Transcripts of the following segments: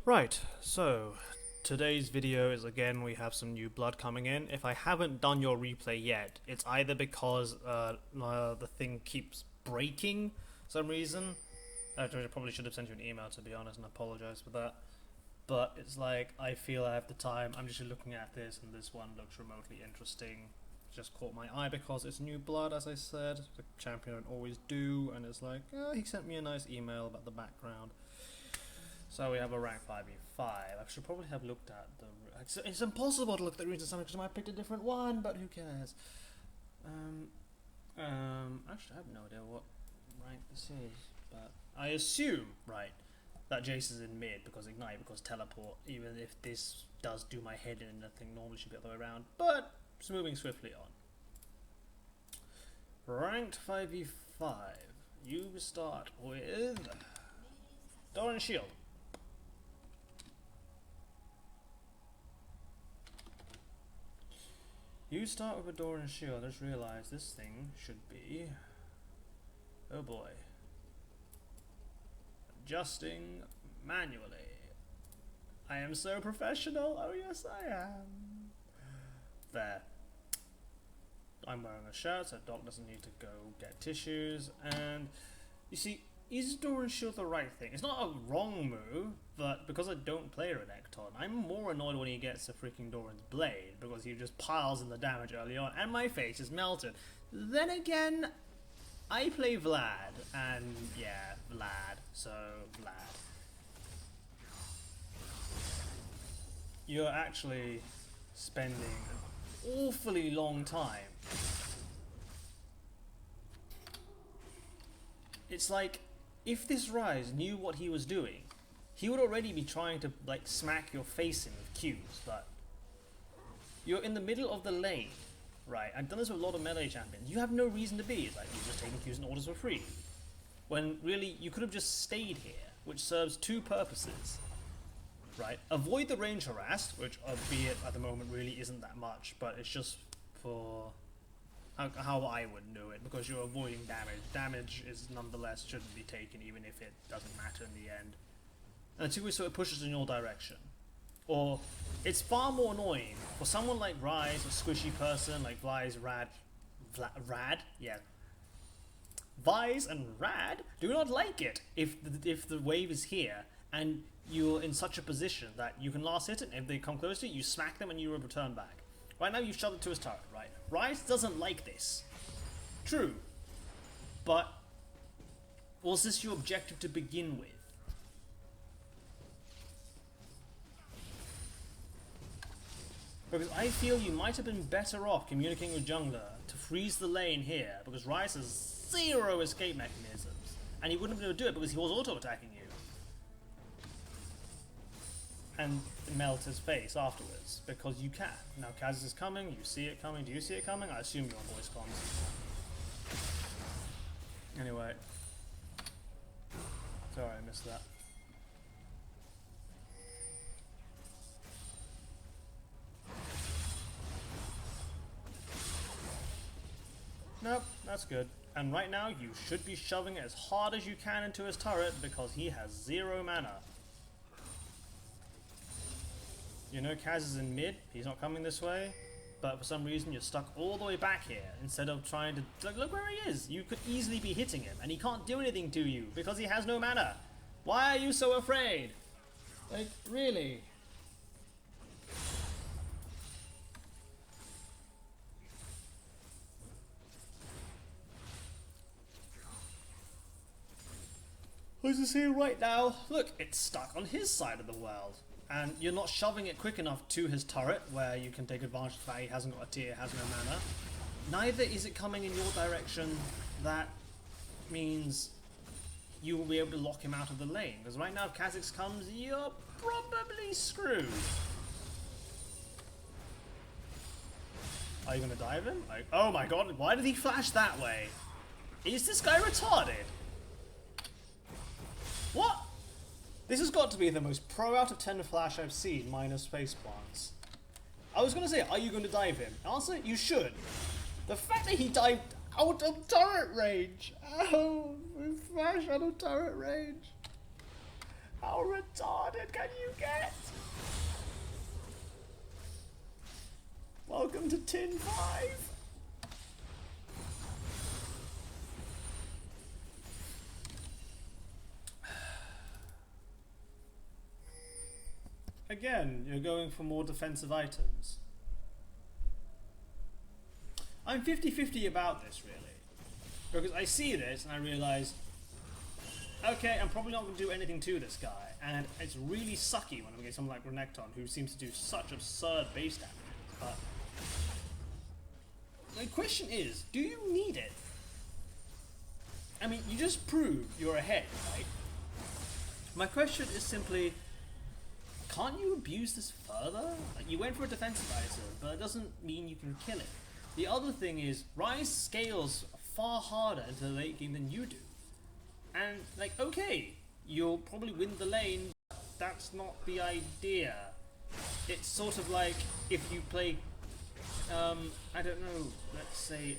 Right, so today's video is again we have some new blood coming in. If I haven't done your replay yet, it's either because the thing keeps breaking for some reason. I probably should have sent you an email to be honest and apologize for that. But it's like I feel I have the time. I'm just looking at this and this one looks remotely interesting. Just caught my eye because it's new blood, as I said. The champion don't always do, and it's like, oh, he sent me a nice email about the background. So we have a rank 5v5. I should probably have looked at the... It's impossible to look at the runes in something because I might have picked a different one, but who cares? Actually, I have no idea what rank this is, but I assume, right, that Jace is in mid because Ignite, because Teleport, even if this does do my head in, I think normally should be the other way around, but just moving swiftly on. Ranked 5v5. You start with... Doran Shield. You start with a door and shield. I just realised this thing should be... Oh boy. Adjusting manually. I am so professional. Oh yes I am. There. I'm wearing a shirt so Doc doesn't need to go get tissues. And you see, is door and shield the right thing? It's not a wrong move, but because I don't play Renekton, I'm more annoyed when he gets a freaking Doran's blade because he just piles in the damage early on and my face is melted. Then again, I play Vlad, and yeah, Vlad, so Vlad. You're actually spending an awfully long time. It's like, if this Ryze knew what he was doing, he would already be trying to like smack your face in with Qs, but you're in the middle of the lane, right? I've done this with a lot of melee champions. You have no reason to be. It's like you're just taking Qs and orders for free. When really you could have just stayed here, which serves two purposes, right? Avoid the range harass, which albeit at the moment really isn't that much, but it's just for how I would do it, because you're avoiding damage. Damage is nonetheless shouldn't be taken even if it doesn't matter in the end. And two is so it pushes in your direction. Or it's far more annoying for someone like Ryze, a squishy person like Vyze, Rad, yeah. Vyze and Rad do not like it if the wave is here and you're in such a position that you can last hit it, and if they come close to you, you smack them and you return back. Right now you've shoved it to his turret, right? Ryze doesn't like this. True. But was this your objective to begin with? Because I feel you might have been better off communicating with jungler to freeze the lane here, because Ryze has zero escape mechanisms, and he wouldn't be able to do it because he was auto-attacking you. And melt his face afterwards, because you can. Now Kaz is coming, you see it coming. Do you see it coming? I assume you're on voice comms. Anyway. Sorry, I missed that. Nope, that's good. And right now you should be shoving it as hard as you can into his turret because he has zero mana. You know Kaz is in mid, he's not coming this way, but for some reason you're stuck all the way back here instead of trying to... Look where he is! You could easily be hitting him and he can't do anything to you because he has no mana. Why are you so afraid? Like, really? Who's this here right now? Look, it's stuck on his side of the world. And you're not shoving it quick enough to his turret, where you can take advantage of the fact he hasn't got a tier, has no mana. Neither is it coming in your direction. That means you will be able to lock him out of the lane. Because right now if Kha'Zix comes, you're probably screwed. Are you going to dive him? Like, oh my god, why did he flash that way? Is this guy retarded? What? This has got to be the most pro out of 10 flash I've seen, minus face plants. I was going to say, are you going to dive him? Answer, you should. The fact that he dived out of turret range. Oh, flash out of turret range. How retarded can you get? Welcome to Tin 5. Again, you're going for more defensive items. I'm 50-50 about this, really. Because I see this and I realise, okay, I'm probably not going to do anything to this guy. And it's really sucky when I'm against someone like Renekton, who seems to do such absurd base damage. But the question is, do you need it? I mean, you just proved you're ahead, right? My question is simply, can't you abuse this further? Like, you went for a defensive item, but it doesn't mean you can kill it. The other thing is, Ryze scales far harder into the late game than you do. And, like, okay, you'll probably win the lane, but that's not the idea. It's sort of like if you play, I don't know, let's say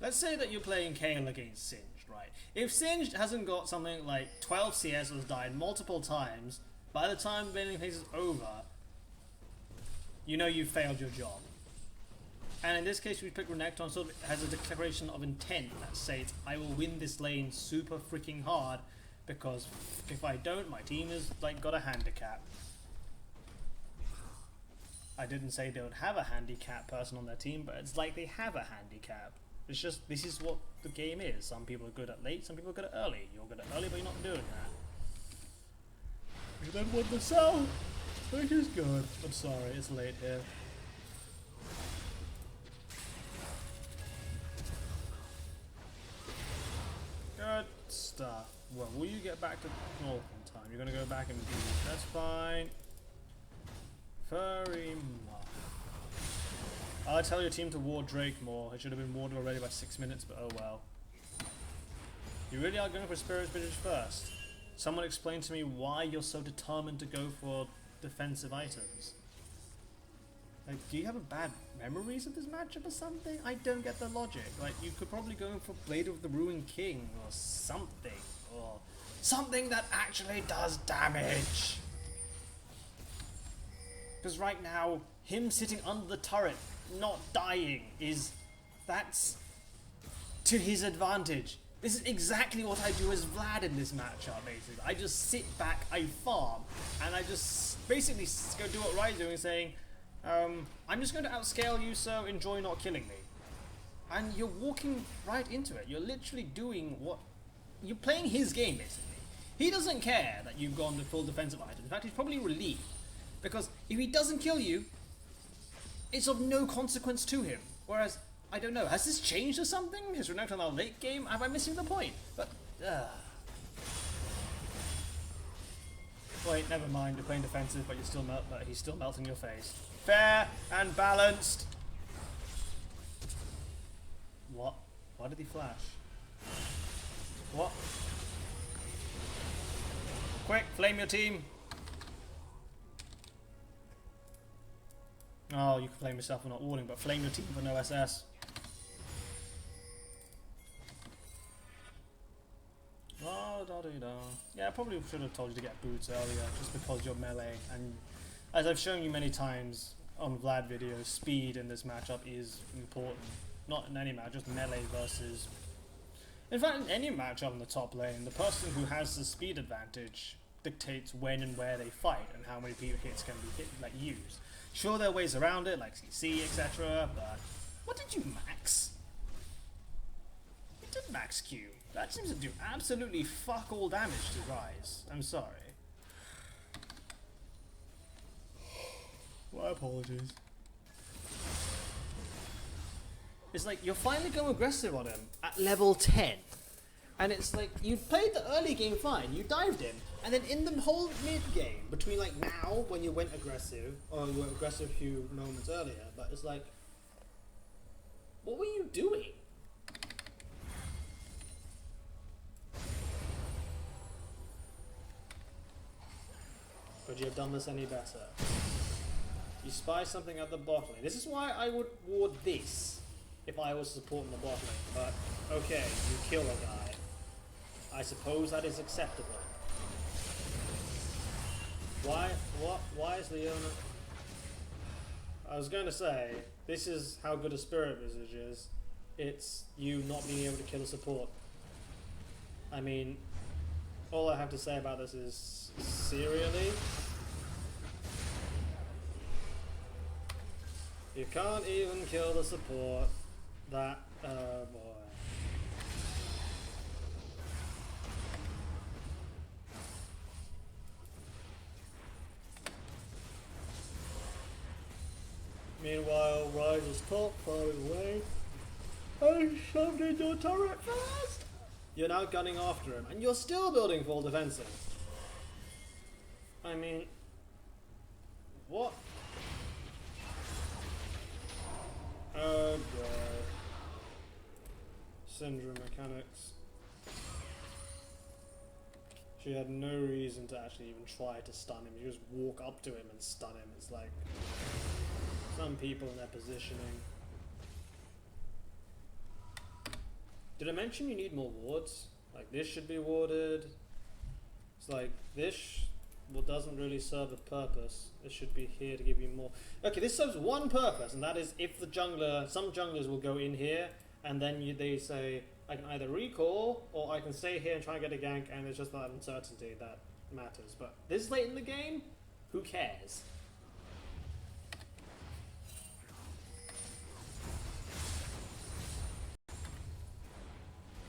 that you're playing Kayle against Singed, right? If Singed hasn't got something like 12 CS or has died multiple times, by the time the laning phase is over, you know you've failed your job. And in this case, we pick Renekton, sort of has a declaration of intent that says, I will win this lane super freaking hard, because if I don't, my team is like got a handicap. I didn't say they would have a handicap person on their team, but it's like they have a handicap. It's just, this is what the game is. Some people are good at late, some people are good at early. You're good at early, but you're not doing that. You then won the cell, which is good. I'm sorry, it's late here. Good stuff. Well, will you get back to north in time? You're going to go back and do this. That's fine. Very much. I'll tell your team to ward Drake more. It should have been warded already by 6 minutes, but oh well. You really are going for Spirit Village first? Someone explain to me why you're so determined to go for defensive items. Like, do you have a bad memories of this matchup or something? I don't get the logic. Like, you could probably go for Blade of the Ruined King or something. Or something that actually does damage. Because right now, him sitting under the turret, not dying, that's to his advantage. This is exactly what I do as Vlad in this matchup, basically. I just sit back, I farm, and I just basically go do what Ryze's doing, saying, I'm just going to outscale you, so enjoy not killing me. And you're walking right into it. You're literally doing what... You're playing his game, basically. He doesn't care that you've gone to full defensive items. In fact, he's probably relieved. Because if he doesn't kill you, it's of no consequence to him. Whereas, I don't know, has this changed or something? Has Renekton our late game? Am I missing the point? But, wait, never mind. You're playing defensive, but he's still melting your face. Fair and balanced. What? Why did he flash? What? Quick, flame your team. Oh, you can flame yourself for not warding, but flame your team for no SS. Oh, da-dee-da. Yeah, I probably should have told you to get boots earlier, just because you're melee. And as I've shown you many times on Vlad videos, speed in this matchup is important. Not in any match, just melee versus... In fact, in any matchup in the top lane, the person who has the speed advantage dictates when and where they fight and how many hits can be used. Sure, there are ways around it, like CC, etc., but what did you max? You did max Q. That seems to do absolutely fuck all damage to Ryze. I'm sorry. My apologies. It's like, you're finally going aggressive on him at level 10. And it's like, you played the early game fine, you dived in, and then in the whole mid-game, between like now, when you went aggressive, or you went aggressive a few moments earlier, but it's like, what were you doing? Could you have done this any better? You spy something at the bot lane. This is why I would ward this if I was supporting the bot lane, but okay, you kill a guy. I suppose that is acceptable. Why is Leona... I was going to say, this is how good a Spirit Visage is. It's you not being able to kill a support. I mean, all I have to say about this is, serially? You can't even kill the support. That, oh boy. Meanwhile, Rise is top, far away. I shoved in your turret first! You're now gunning after him, and you're still building full defensive. I mean, what? Oh boy. Syndrome mechanics. She had no reason to actually even try to stun him. You just walk up to him and stun him. It's like some people in their positioning. Did I mention you need more wards? Like this should be warded. It's like this doesn't really serve a purpose. It should be here to give you more. Okay, this serves one purpose, and that is if the jungler, some junglers will go in here, and then they say, I can either recall, or I can stay here and try and get a gank, and it's just that uncertainty that matters. But this late in the game, who cares?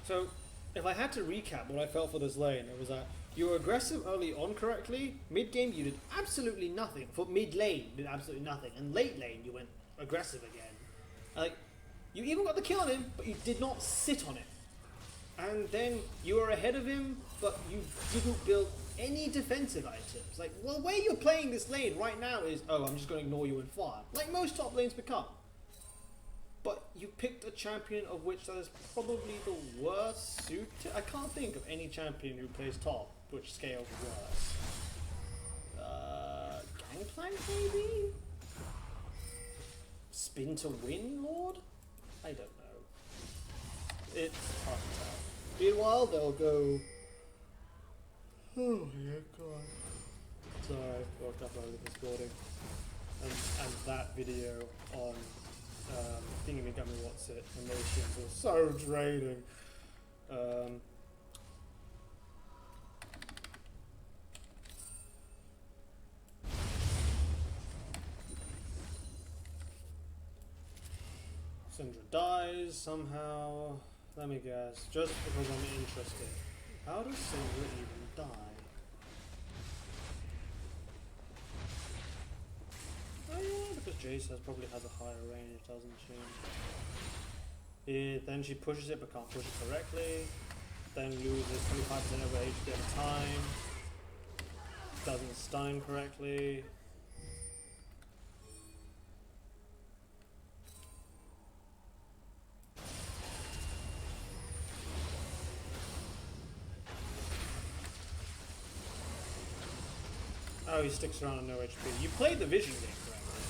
So, if I had to recap what I felt for this lane, it was that you were aggressive early on correctly, mid-game you did absolutely nothing, for mid-lane you did absolutely nothing, and late lane you went aggressive again. Like, you even got the kill on him, but you did not sit on it. And then you were ahead of him, but you didn't build any defensive items. Like, well, the way you're playing this lane right now is, oh, I'm just going to ignore you and farm. Like most top lanes become. But you picked a champion of which that is probably the worst suited. I can't think of any champion who plays top which scales worse. Gangplank maybe? Spin to win, Lord? I don't know. It's hard to tell. Meanwhile, they'll go... Oh, yeah, God. Sorry, I woke up early this morning. And that video on Thingamigummy What's It emotions was so draining. Syndra dies somehow. Let me guess, just because I'm interested. How does Syndra even die? Oh yeah, because Jace probably has a higher range, doesn't she? Yeah, then she pushes it but can't push it correctly. Then loses 25% of her HP at a time. Doesn't stun him correctly. Oh, he sticks around on no HP. You played the vision game correctly,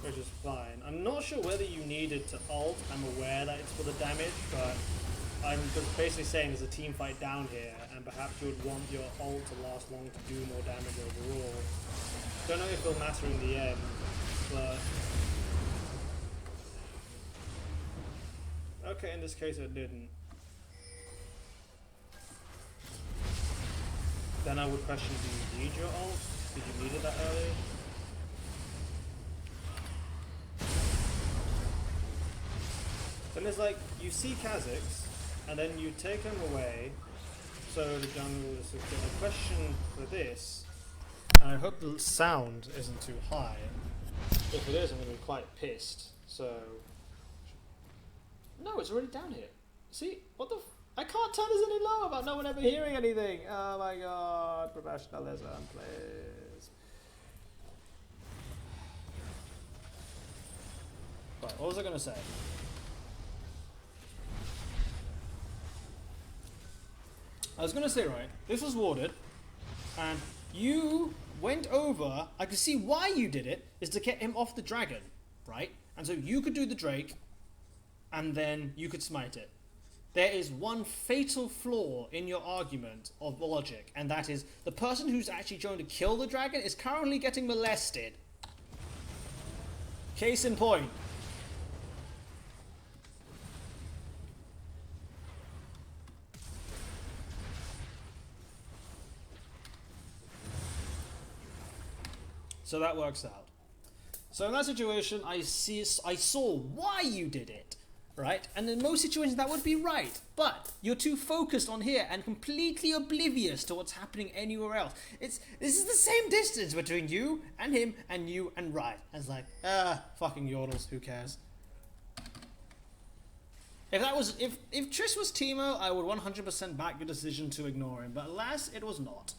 which is fine. I'm not sure whether you needed to ult. I'm aware that it's for the damage, but I'm just basically saying there's a team fight down here, and perhaps you would want your ult to last long to do more damage overall. Don't know if it'll matter in the end, but... Okay, in this case it didn't. Then I would question, do you need your ult? Did you need it that early? Then there's like, you see Kha'Zix, and then you take him away, so the jungle is secure. The question for this, and I hope the sound isn't too high, if it is I'm going to be quite pissed, so... No, it's already down here. See? What the I can't turn this any lower about no one ever hearing anything. Oh my god, professionalism, please. Right, what was I going to say? I was going to say, right, this was warded, and you went over, I could see why you did it, is to get him off the dragon, right? And so you could do the Drake, and then you could smite it. There is one fatal flaw in your argument of logic, and that is the person who's actually trying to kill the dragon is currently getting molested. Case in point. So that works out. So in that situation, I saw why you did it, right? And in most situations that would be right, but you're too focused on here and completely oblivious to what's happening anywhere else. This is the same distance between you and him and you and Riot. And it's like, fucking yordles, who cares? If Triss was Teemo, I would 100% back your decision to ignore him, but alas, it was not.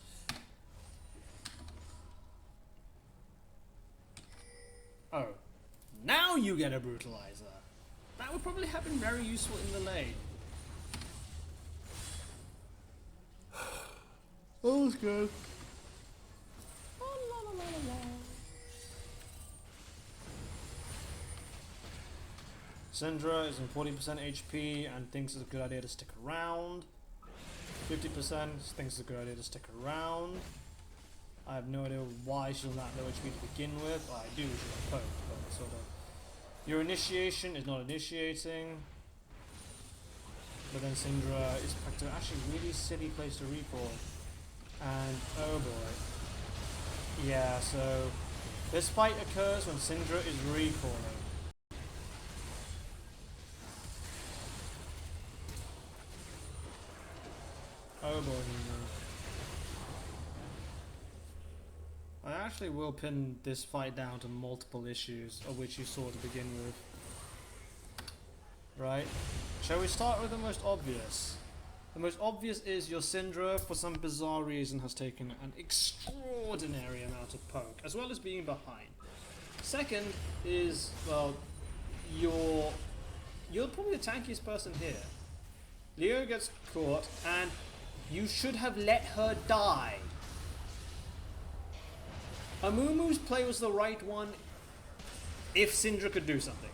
Oh, now you get a brutalizer. That would probably have been very useful in the lane. That was good. Syndra is in 40% HP and thinks it's a good idea to stick around. 50% thinks it's a good idea to stick around. I have no idea why she's on that low HP to begin with. Well, I do, she's got poked, but sort of. Your initiation is not initiating. But then Syndra is actually a really silly place to recall. And oh boy. Yeah, so this fight occurs when Syndra is recalling. Oh boy. I actually will pin this fight down to multiple issues, of which you saw to begin with. Right? Shall we start with the most obvious? The most obvious is your Syndra, for some bizarre reason, has taken an extraordinary amount of poke, as well as being behind. Second is, well, you're probably the tankiest person here. Leo gets caught, and you should have let her die. Amumu's play was the right one if Syndra could do something,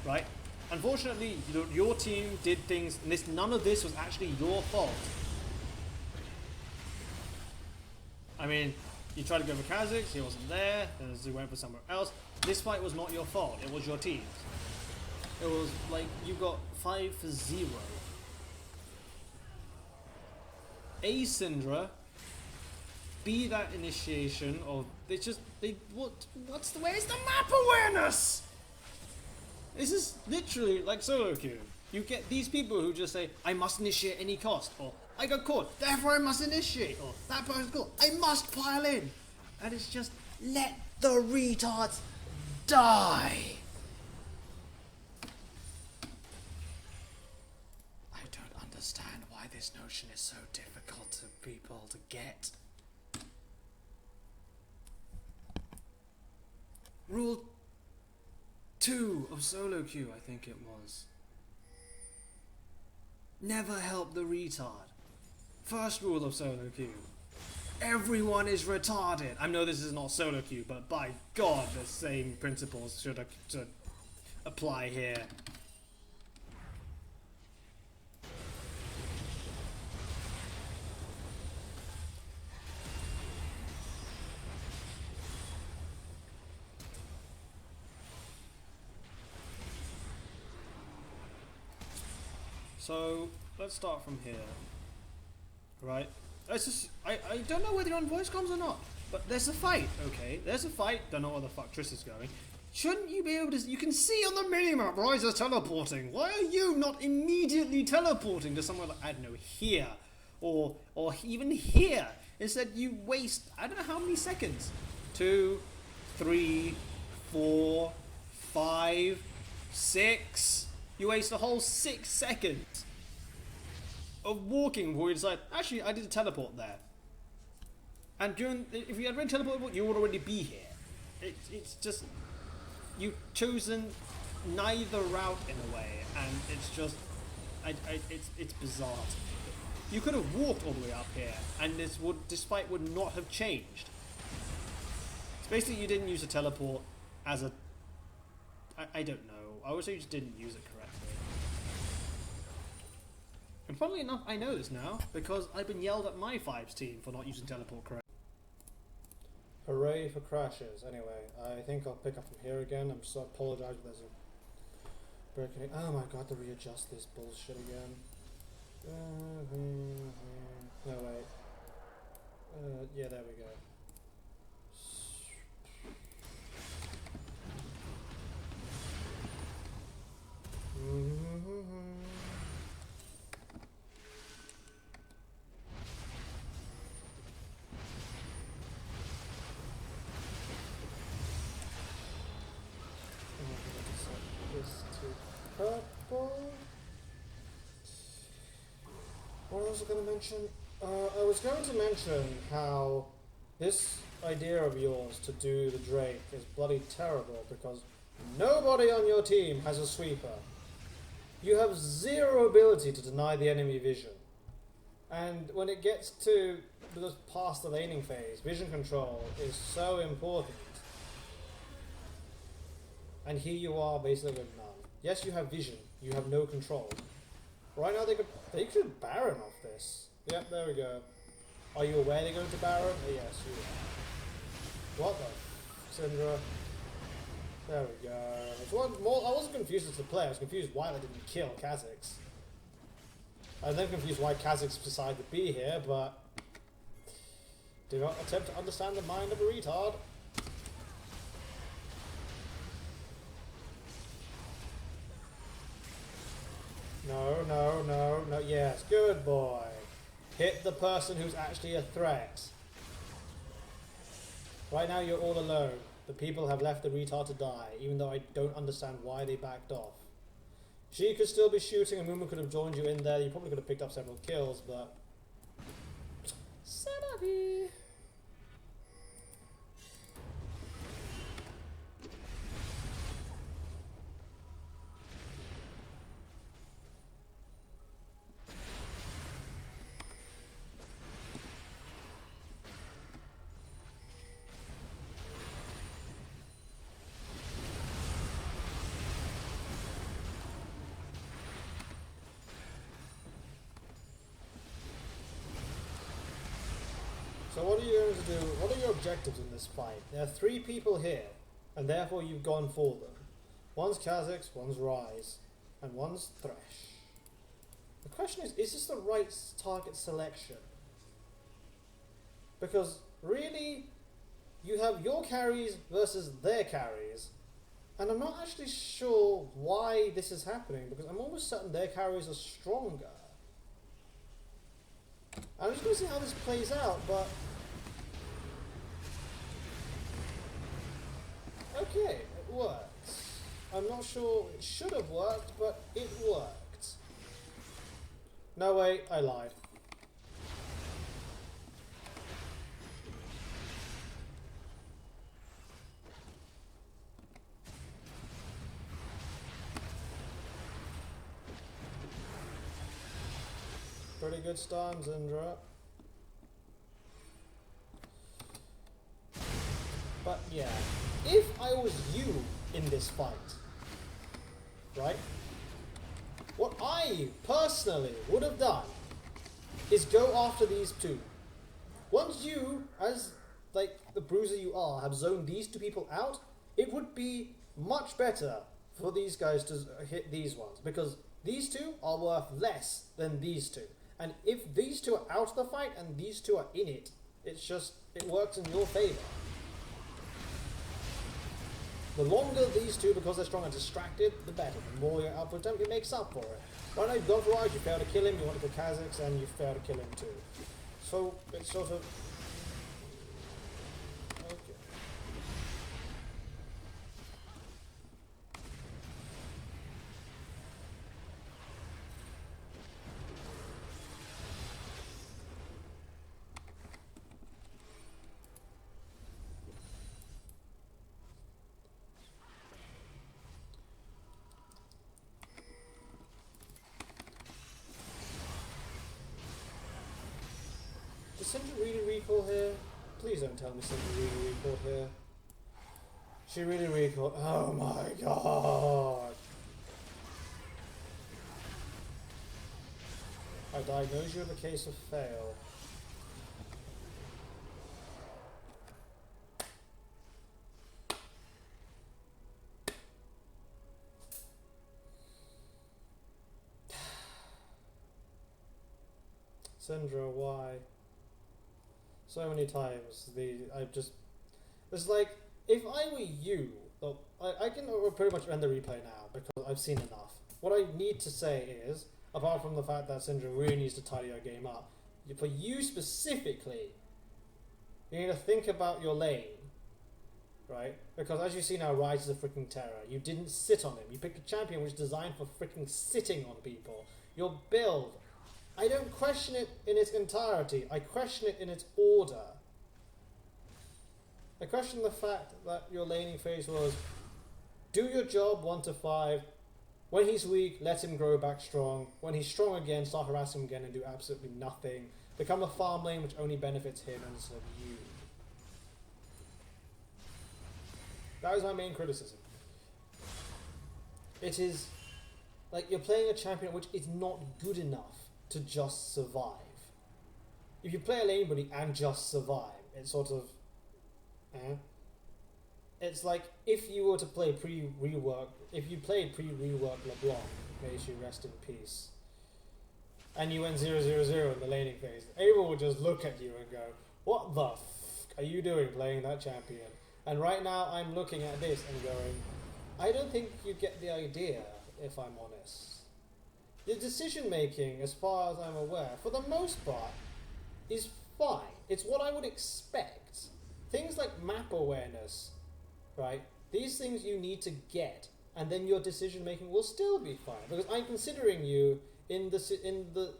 right? Unfortunately, your team did things, and none of this was actually your fault. I mean, you tried to go for Kha'Zix, he wasn't there, then he went for somewhere else. This fight was not your fault, it was your team's. It was like, you got 5 for 0. A Syndra, B that initiation of where's the map awareness? This is literally like solo queue. You get these people who just say, I must initiate any cost, or I got caught, therefore I must initiate, or that person's caught, I must pile in. And it's just, let the retards die. I don't understand why this notion is so difficult to people to get. Rule 2 of solo queue, I think it was. Never help the retard. First rule of solo queue. Everyone is retarded. I know this is not solo queue, but by God, the same principles should apply here. So let's start from here, right? I don't know whether you're on voice comms or not, but there's a fight, okay? There's a fight. Don't know where the fuck Triss is going. Shouldn't you be able to? You can see on the minimap, Ryze is teleporting. Why are you not immediately teleporting to somewhere like, I don't know, here, or even here? Instead, you waste I don't know how many seconds. 2, 3, 4, 5, 6. You waste a whole 6 seconds of walking before you decide, actually, I did a teleport there. And if you had read teleport, you would already be here. It's just, you've chosen neither route in a way, and it's just, it's bizarre. You could have walked all the way up here, and this fight would not have changed. It's basically you didn't use a teleport as a, I don't know. I would say you just didn't use it correctly. And funnily enough, I know this now, because I've been yelled at my 5's team for not using teleport correct. Hooray for crashes. Anyway, I think I'll pick up from here again. I'm so apologise if there's a breaking. Oh my god, to readjust this bullshit again. No, wait. Yeah, there we go. Purple. What was I going to mention? I was going to mention how this idea of yours to do the Drake is bloody terrible because nobody on your team has a sweeper. You have zero ability to deny the enemy vision. And when it gets to past the laning phase, vision control is so important. And here you are basically with none. Yes, you have vision. You have no control. Right now they could Baron off this. Yep, there we go. Are you aware they're going to Baron? Oh, yes, you are. What the Syndra? There we go. I wasn't confused as the player. I was confused why they didn't kill Kha'Zix. I was then confused why Kha'Zix decided to be here, but do not attempt to understand the mind of a retard. No, yes, good boy. Hit the person who's actually a threat. Right now you're all alone. The people have left the retard to die, even though I don't understand why they backed off. She could still be shooting, and Mooma could have joined you in there. You probably could have picked up several kills, but... C'est la vie. So what are you going to do? What are your objectives in this fight? There are 3 people here, and therefore you've gone for them. One's Kha'Zix, one's Ryze, and one's Thresh. The question is this the right target selection? Because really, you have your carries versus their carries, and I'm not actually sure why this is happening, because I'm almost certain their carries are stronger. I'm just going to see how this plays out, but... Okay, it works. I'm not sure it should have worked, but it worked. No, wait, I lied. Pretty good stuns, Indra. But yeah, if I was you in this fight, right? What I personally would have done is go after these 2. Once you, as like the bruiser you are, have zoned these 2 people out, it would be much better for these guys to hit these ones, because these 2 are worth less than these 2. And if these 2 are out of the fight and these 2 are in it, it works in your favour. The longer these 2, because they're strong and distracted, the better. The more your output time, it makes up for it. Right now you've gone for Ryze, you failed to kill him, you want to kill Kha'Zix, and you failed to kill him too. So it's sort of... Okay. Does Syndra really recall here? Please don't tell me Syndra really recalled here. She really recalled. Oh my god. I diagnose you with a case of fail. Syndra, why? So many times it's like, if I were you, I can pretty much end the replay now because I've seen enough. What I need to say is, apart from the fact that Syndra really needs to tidy her game up, for you specifically, you need to think about your lane, right? Because as you see now, Rise is a freaking terror. You didn't sit on him. You picked a champion which is designed for freaking sitting on people. Your build, I don't question it in its entirety. I question it in its order. I question the fact that your laning phase was, do your job 1 to 5. When he's weak, let him grow back strong. When he's strong again, start harassing him again and do absolutely nothing. Become a farm lane which only benefits him instead of you. That is my main criticism. It is like you're playing a champion which is not good enough to just survive. If you play a lane buddy and just survive, it's sort of It's like if you were to play pre-rework, if you played pre-rework LeBlanc, may she rest in peace, and you went 0-0-0 in the laning phase, everyone would just look at you and go, what the f*** are you doing playing that champion? And right now I'm looking at this and going, I don't think you get the idea, if I'm honest. The decision making, as far as I'm aware, for the most part, is fine. It's what I would expect. Things like map awareness, right? These things you need to get, and then your decision making will still be fine. Because I'm considering you in the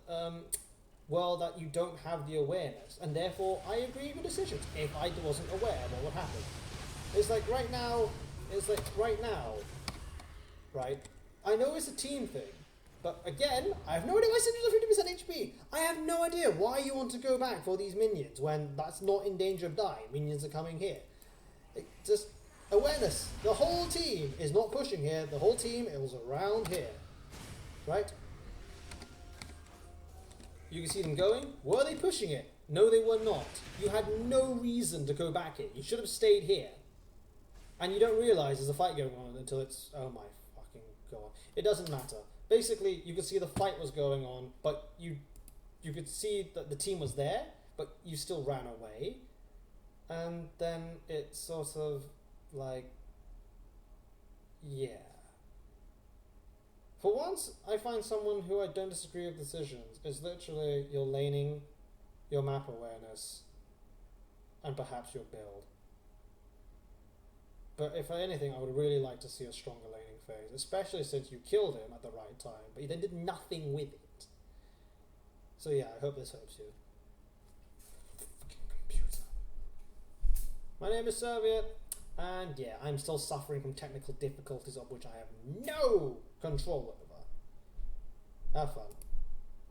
world that you don't have the awareness, and therefore I agree with decisions if I wasn't aware of what would happen. It's like right now, right? I know it's a team thing, but again, I have no idea why Syndra's are 50% HP. I have no idea why you want to go back for these minions when that's not in danger of dying. Minions are coming here. Just awareness. The whole team is not pushing here. The whole team is around here, right? You can see them going. Were they pushing it? No, they were not. You had no reason to go back here. You should have stayed here. And you don't realise there's a fight going on until it's... Oh my fucking god. It doesn't matter. Basically, you could see the fight was going on, but you could see that the team was there, but you still ran away. And then it's sort of like... Yeah. For once, I find someone who I don't disagree with decisions. It's literally your laning, your map awareness, and perhaps your build. But if anything, I would really like to see a stronger laning phase, especially since you killed him at the right time, but you then did nothing with it. So yeah, I hope this helps you. Fucking computer. My name is Soviet, and yeah, I'm still suffering from technical difficulties of which I have no control over. Have fun.